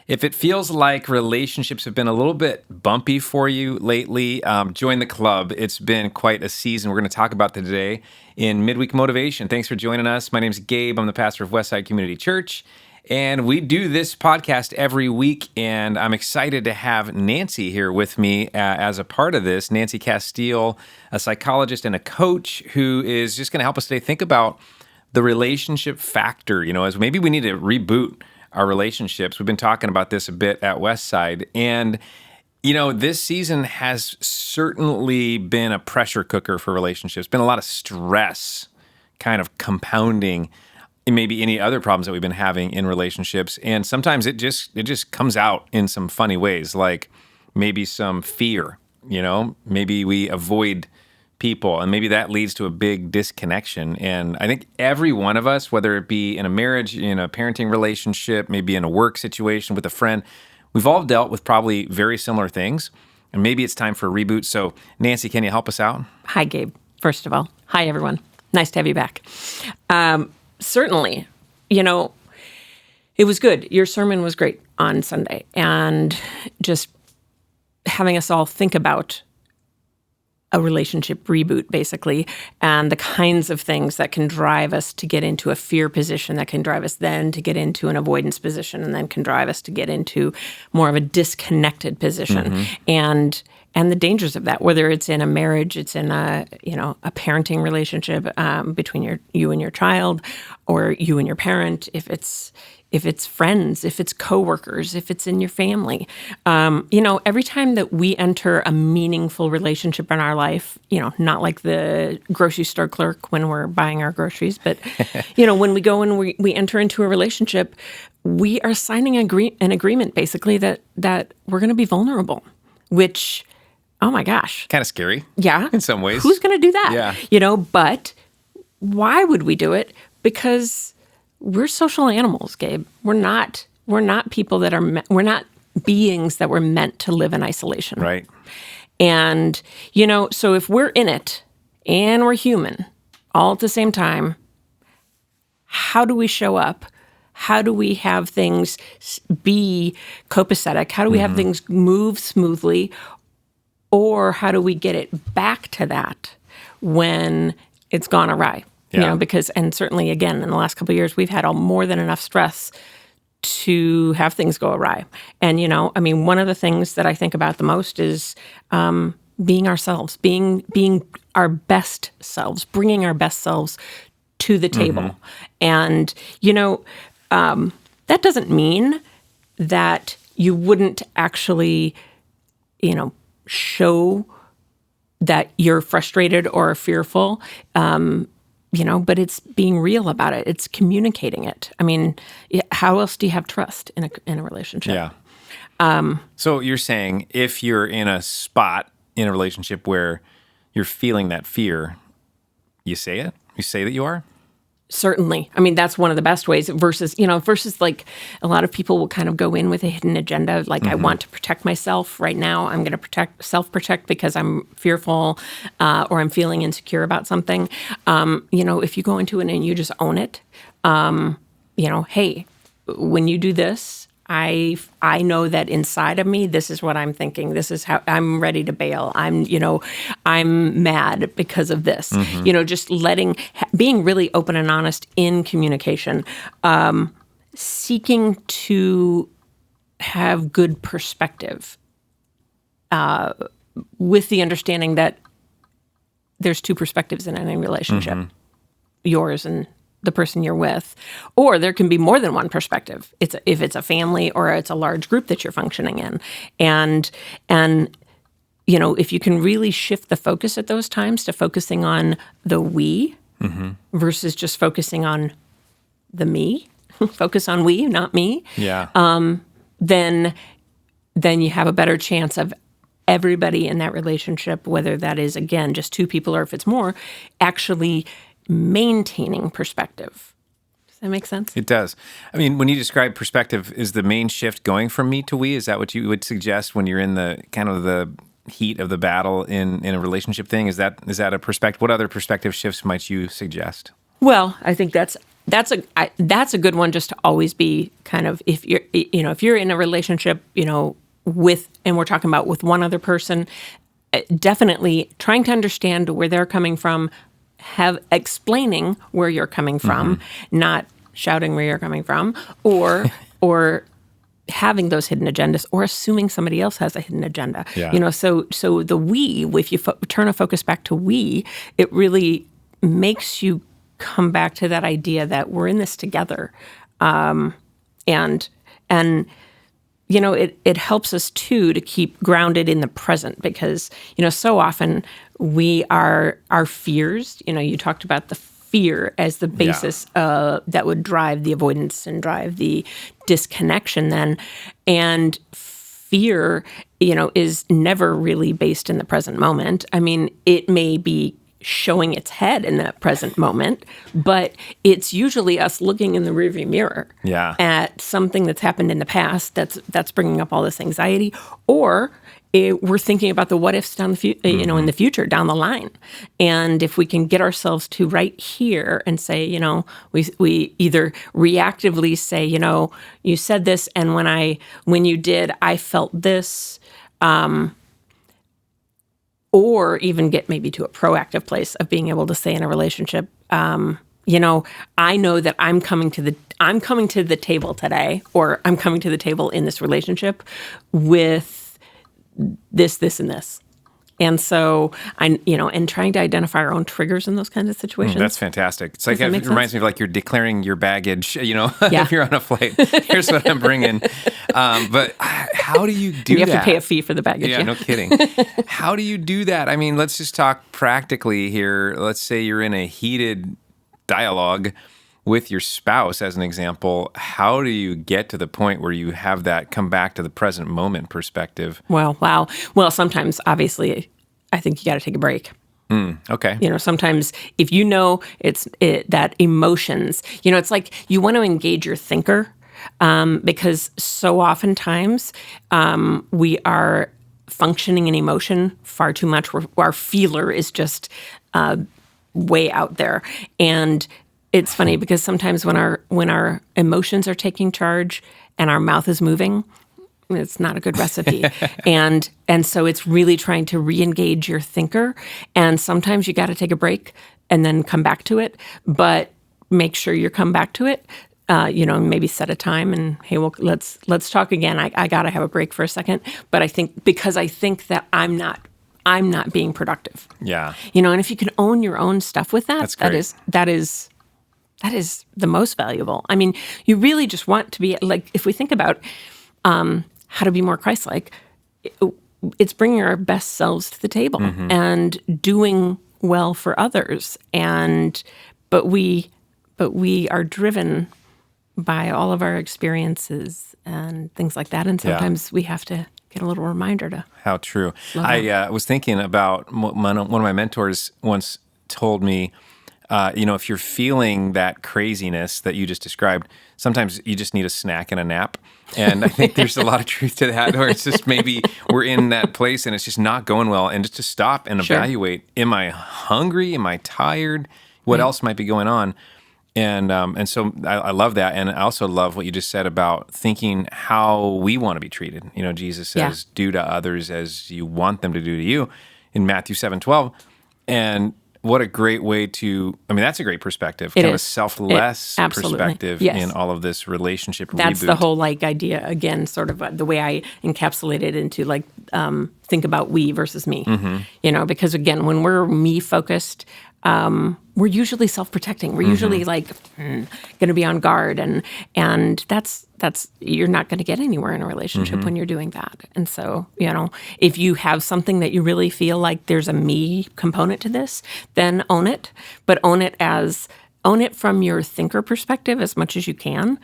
If it feels like relationships have been a little bit bumpy for you lately, join the club. It's been quite a season. We're going to talk about that today in Midweek Motivation. Thanks for joining us. My name's Gabe. I'm the pastor of Westside Community Church, and we do this podcast every week, and I'm excited to have Nancy here with me as a part of this. Nancy Castile, a psychologist and a coach who is just going to help us today think about the relationship factor, as maybe we need to reboot our relationships. We've been talking about this a bit at Westside. And, this season has certainly been a pressure cooker for relationships. Been a lot of stress kind of compounding maybe any other problems that we've been having in relationships. And sometimes it just comes out in some funny ways, like maybe some fear, maybe we avoid people, and maybe that leads to a big disconnection. And I think every one of us, whether it be in a marriage, in a parenting relationship, maybe in a work situation with a friend, we've all dealt with probably very similar things. And maybe it's time for a reboot. So Nancy, can you help us out? Hi, Gabe. First of all, hi, everyone. Nice to have you back. Certainly, it was good. Your sermon was great on Sunday, and just having us all think about a relationship reboot, basically, and the kinds of things that can drive us to get into a fear position, that can drive us then to get into an avoidance position, and then can drive us to get into more of a disconnected position. And the dangers of that, whether it's in a marriage, it's in a parenting relationship between you and your child, or you and your parent, if it's friends, if it's coworkers, if it's in your family. Every time that we enter a meaningful relationship in our life, not like the grocery store clerk when we're buying our groceries, but, when we go and we enter into a relationship, we are signing an agreement, basically, that we're going to be vulnerable, which, oh my gosh. Kind of scary. Yeah. In some ways. Who's going to do that? Yeah. But why would we do it? Because we're social animals, Gabe. We're not people that are, we're not beings that were meant to live in isolation. Right. And, so if we're in it and we're human all at the same time, how do we show up? How do we have things be copacetic? How do we have things move smoothly? Or how do we get it back to that when it's gone awry? Yeah. Because, and certainly, again, in the last couple of years, we've had more than enough stress to have things go awry. And, one of the things that I think about the most is being ourselves, being our best selves, bringing our best selves to the table. And, that doesn't mean that you wouldn't actually, show that you're frustrated or fearful, but it's being real about it. It's communicating it. I mean, how else do you have trust in a relationship? Yeah. So you're saying if you're in a spot in a relationship where you're feeling that fear, you say it? You say that you are? Certainly. I mean, that's one of the best ways versus like a lot of people will kind of go in with a hidden agenda. Like, I want to protect myself right now. I'm going to self-protect because I'm fearful or I'm feeling insecure about something. If you go into it and you just own it, hey, when you do this, I know that inside of me, this is what I'm thinking. This is how I'm ready to bail. I'm mad because of this. Just being really open and honest in communication, seeking to have good perspective, with the understanding that there's two perspectives in any relationship, yours and the person you're with, or there can be more than one perspective. If it's a family or it's a large group that you're functioning in, and if you can really shift the focus at those times to focusing on the we versus just focusing on the me, focus on we, not me. Yeah. Then you have a better chance of everybody in that relationship, whether that is again just two people or if it's more, actually maintaining perspective. Does that make sense? It does. I mean, when you describe perspective, is the main shift going from me to we? Is that what you would suggest when you're in the kind of the heat of the battle in a relationship thing? Is that a perspective? What other perspective shifts might you suggest? Well, I think that's that's a good one, just to always be kind of, if you're in a relationship, with, and we're talking about with one other person, definitely trying to understand where they're coming from, explaining where you're coming from, not shouting where you're coming from, or having those hidden agendas, or assuming somebody else has a hidden agenda. Yeah. So the we, if you turn a focus back to we, it really makes you come back to that idea that we're in this together, and it helps us too to keep grounded in the present, because so often our fears. You talked about the fear as the basis that would drive the avoidance and drive the disconnection then. And fear, is never really based in the present moment. I mean, it may be showing its head in that present moment, but it's usually us looking in the rearview mirror at something that's happened in the past that's bringing up all this anxiety, or we're thinking about the what ifs down in the future, down the line. And if we can get ourselves to right here and say, we either reactively say, you said this, and when you did, I felt this, or even get maybe to a proactive place of being able to say in a relationship, I know that I'm coming to the table today, or I'm coming to the table in this relationship with this, and this. And so and trying to identify our own triggers in those kinds of situations. That's fantastic. It's like, it reminds me of like you're declaring your baggage, if you're on a flight, here's what I'm bringing. But how do you do that? You have to pay a fee for the baggage. Yeah, no kidding. How do you do that? I mean, let's just talk practically here. Let's say you're in a heated dialogue with your spouse, as an example. How do you get to the point where you have that come back to the present moment perspective? Well, wow. Well, sometimes, obviously, I think you got to take a break. Okay. Sometimes if that emotions, it's like you want to engage your thinker, because so oftentimes we are functioning in emotion far too much. Our feeler is just way out there. And it's funny because sometimes when our emotions are taking charge and our mouth is moving, it's not a good recipe. and so it's really trying to re-engage your thinker. And sometimes you got to take a break and then come back to it. But make sure you come back to it. Maybe set a time and, hey, well, let's talk again. I got to have a break for a second. But I think that I'm not being productive. Yeah. And if you can own your own stuff with that, that's great. That is the most valuable. I mean, you really just want to be, like, if we think about how to be more Christ-like, it's bringing our best selves to the table and doing well for others. But we are driven by all of our experiences and things like that. And sometimes we have to get a little reminder to. How true. I was thinking about one of my mentors once told me, if you're feeling that craziness that you just described, sometimes you just need a snack and a nap. And I think there's a lot of truth to that, where it's just maybe we're in that place and it's just not going well. And just to stop and evaluate, am I hungry? Am I tired? What else might be going on? And so I love that. And I also love what you just said about thinking how we want to be treated. Jesus says, do to others as you want them to do to you in Matthew 7:12. And what a great way that's a great perspective. Kind of a selfless perspective in all of this relationship That's reboot. the whole idea, again, sort of the way I encapsulate it into think about we versus me. Because again, when we're me focused, we're usually self-protecting. We're usually going to be on guard, and that's you're not going to get anywhere in a relationship when you're doing that. And so, if you have something that you really feel like there's a me component to this, then own it. But own it from your thinker perspective as much as you can,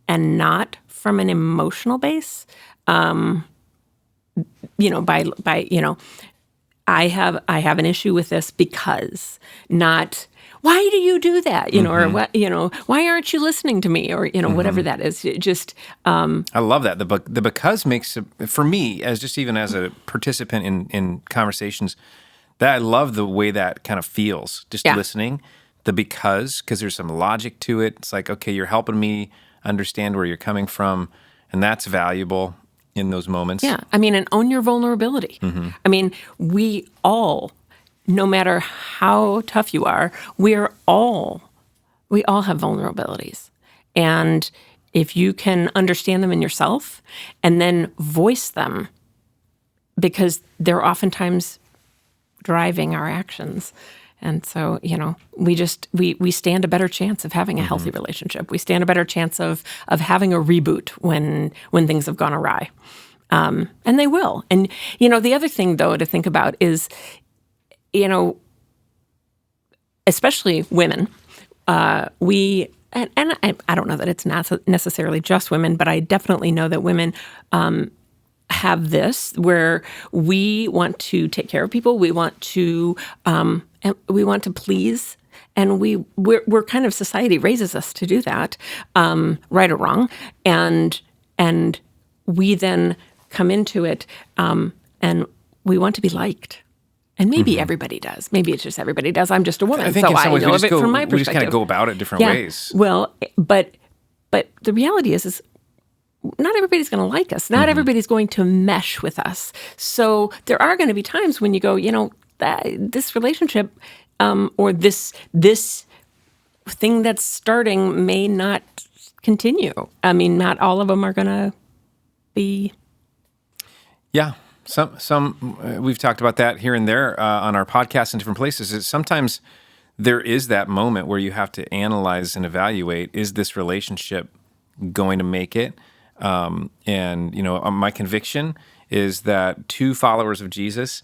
and not from an emotional base. I have an issue with this because, not why do you do that? Or what? Why aren't you listening to me? Or whatever that is. I love that. The because makes, for me, as a participant in conversations, that I love the way that kind of feels. Just listening the because there's some logic to it. It's like, okay, you're helping me understand where you're coming from, and that's valuable in those moments. Yeah. I mean, and own your vulnerability. I mean, we all, no matter how tough you are, we all have vulnerabilities. And if you can understand them in yourself and then voice them, because they're oftentimes driving our actions. And so, we stand a better chance of having a healthy relationship. We stand a better chance of having a reboot when things have gone awry. And they will. And, the other thing, though, to think about is, especially women, and I don't know that it's not necessarily just women, but I definitely know that women have this where we want to take care of people, we want to please, and we're kind of, society raises us to do that, right or wrong, and we then come into it, and we want to be liked. And maybe everybody does. Maybe it's just everybody does. I'm just a woman, I think so in some ways I know of it from my perspective. We just kind of go about it different ways. Well, but the reality is not everybody's going to like us. Not everybody's going to mesh with us. So there are going to be times when you go, this relationship or this thing that's starting may not continue. I mean, not all of them are going to be. Yeah. Some we've talked about that here and there on our podcast in different places. Is sometimes there is that moment where you have to analyze and evaluate, is this relationship going to make it? My conviction is that two followers of Jesus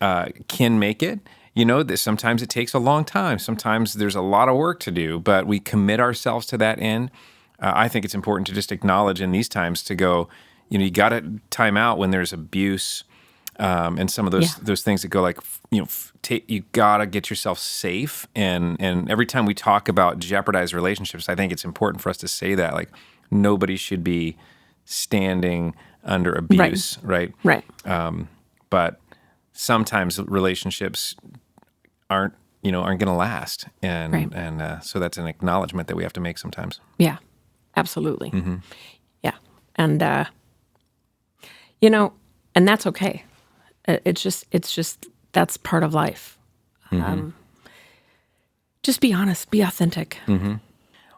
can make it. That sometimes it takes a long time. Sometimes there's a lot of work to do, but we commit ourselves to that end. I think it's important to just acknowledge in these times to go, you got to time out when there's abuse and some of those things that go like, you got to get yourself safe. And every time we talk about jeopardized relationships, I think it's important for us to say that, like, nobody should be standing under abuse, right? Right. But sometimes relationships aren't going to last. And so that's an acknowledgement that we have to make sometimes. Yeah, absolutely. Yeah. And, and that's okay. It's just, that's part of life. Just be honest, be authentic.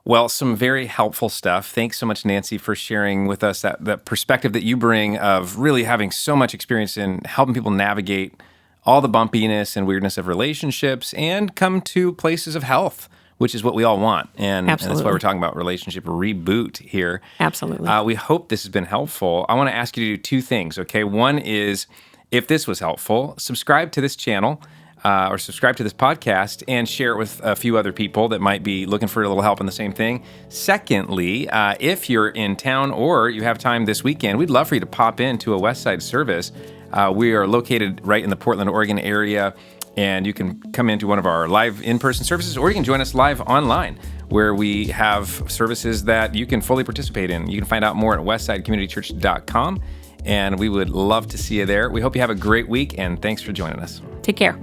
Well, some very helpful stuff. Thanks so much, Nancy, for sharing with us that perspective that you bring of really having so much experience in helping people navigate all the bumpiness and weirdness of relationships and come to places of health, which is what we all want. And that's why we're talking about relationship reboot here. Absolutely. We hope this has been helpful. I want to ask you to do two things, okay? One is, if this was helpful, subscribe to this channel or subscribe to this podcast and share it with a few other people that might be looking for a little help in the same thing. Secondly, if you're in town or you have time this weekend, we'd love for you to pop into a Westside service. We are located right in the Portland, Oregon area, and you can come into one of our live in-person services, or you can join us live online, where we have services that you can fully participate in. You can find out more at westsidecommunitychurch.com, and we would love to see you there. We hope you have a great week, and thanks for joining us. Take care.